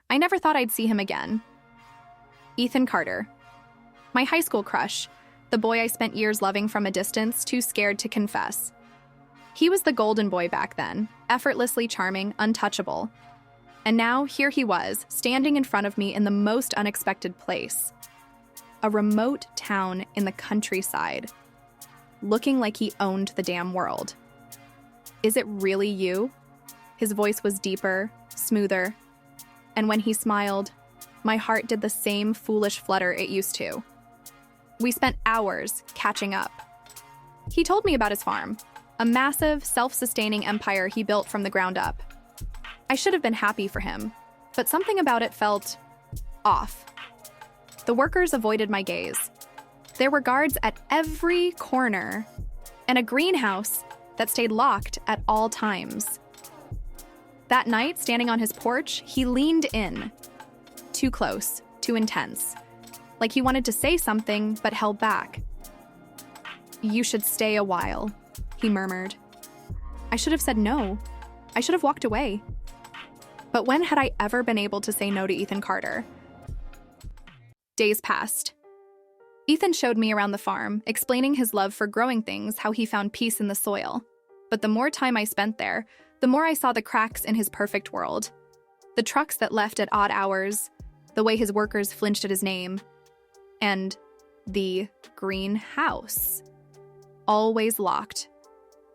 I never thought I'd see him again. Ethan Carter. My high school crush, the boy I spent years loving from a distance, too scared to confess. He was the golden boy back then, effortlessly charming, untouchable. And now, here he was, standing in front of me in the most unexpected place. A remote town in the countryside, looking like he owned the damn world. "Is it really you?" His voice was deeper, smoother, and when he smiled, my heart did the same foolish flutter it used to. We spent hours catching up. He told me about his farm, a massive, self-sustaining empire he built from the ground up. I should have been happy for him, but something about it felt off. The workers avoided my gaze. There were guards at every corner, and a greenhouse that stayed locked at all times. That night, standing on his porch, he leaned in. Too close, too intense. Like he wanted to say something, but held back. "You should stay a while," he murmured. I should have said no. I should have walked away. But when had I ever been able to say no to Ethan Carter? Days passed. Ethan showed me around the farm, explaining his love for growing things, how he found peace in the soil. But the more time I spent there, the more I saw the cracks in his perfect world. The trucks that left at odd hours, the way his workers flinched at his name, and the greenhouse. Always locked,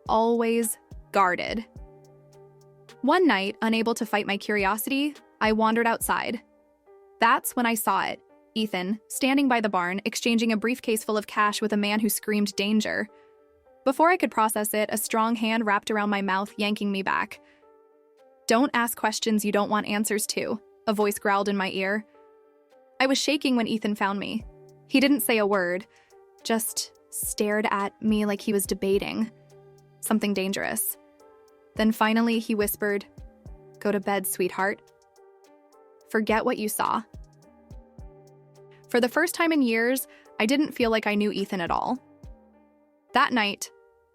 always guarded. One night, unable to fight my curiosity, I wandered outside. That's when I saw it, Ethan, standing by the barn, exchanging a briefcase full of cash with a man who screamed danger. Before I could process it, a strong hand wrapped around my mouth, yanking me back. "Don't ask questions you don't want answers to," a voice growled in my ear. I was shaking when Ethan found me. He didn't say a word, just stared at me like he was debating something dangerous. Then finally he whispered, "Go to bed, sweetheart. Forget what you saw." For the first time in years, I didn't feel like I knew Ethan at all. That night,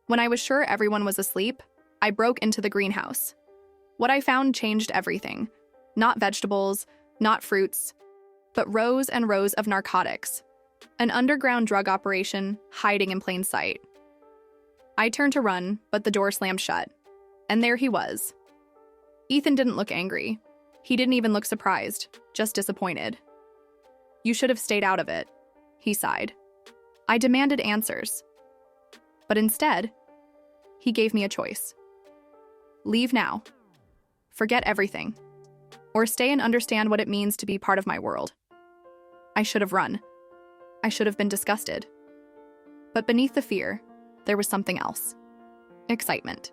when I was sure everyone was asleep, I broke into the greenhouse. What I found changed everything. Not vegetables, not fruits, but rows and rows of narcotics. An underground drug operation hiding in plain sight. I turned to run, but the door slammed shut. And there he was. Ethan didn't look angry. He didn't even look surprised, just disappointed. "You should have stayed out of it," he sighed. I demanded answers. But instead, he gave me a choice. Leave now. Forget everything. Or stay and understand what it means to be part of my world. I should have run. I should have been disgusted. But beneath the fear, there was something else. Excitement.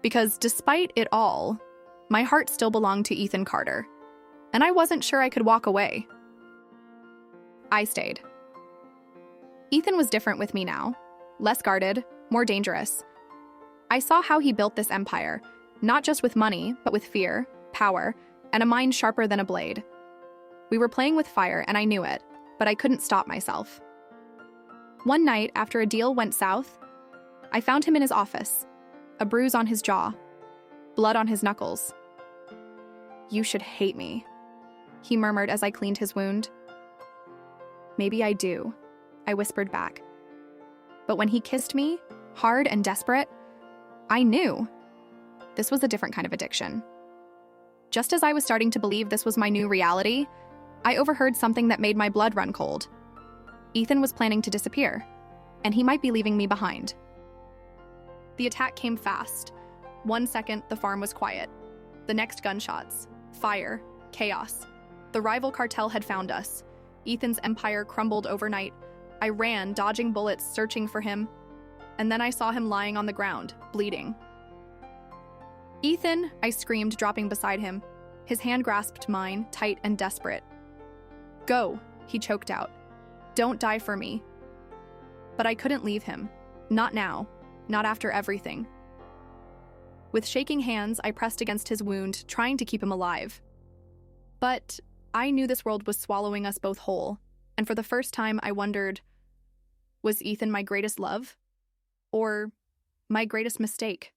Because despite it all, my heart still belonged to Ethan Carter, and I wasn't sure I could walk away. I stayed. Ethan was different with me now. Less guarded, more dangerous. I saw how he built this empire, not just with money, but with fear, power, and a mind sharper than a blade. We were playing with fire, and I knew it, but I couldn't stop myself. One night, after a deal went south, I found him in his office, a bruise on his jaw, blood on his knuckles. "You should hate me," he murmured as I cleaned his wound. "Maybe I do," I whispered back. But when he kissed me, hard and desperate, I knew this was a different kind of addiction. Just as I was starting to believe this was my new reality, I overheard something that made my blood run cold. Ethan was planning to disappear, and he might be leaving me behind. The attack came fast. 1 second, the farm was quiet. The next, gunshots, fire, chaos. The rival cartel had found us. Ethan's empire crumbled overnight. I ran, dodging bullets, searching for him. And then I saw him lying on the ground, bleeding. "Ethan," I screamed, dropping beside him. His hand grasped mine, tight and desperate. "Go," he choked out. "Don't die for me." But I couldn't leave him. Not now. Not after everything. With shaking hands, I pressed against his wound, trying to keep him alive. But I knew this world was swallowing us both whole, and for the first time I wondered, was Ethan my greatest love? Or my greatest mistake?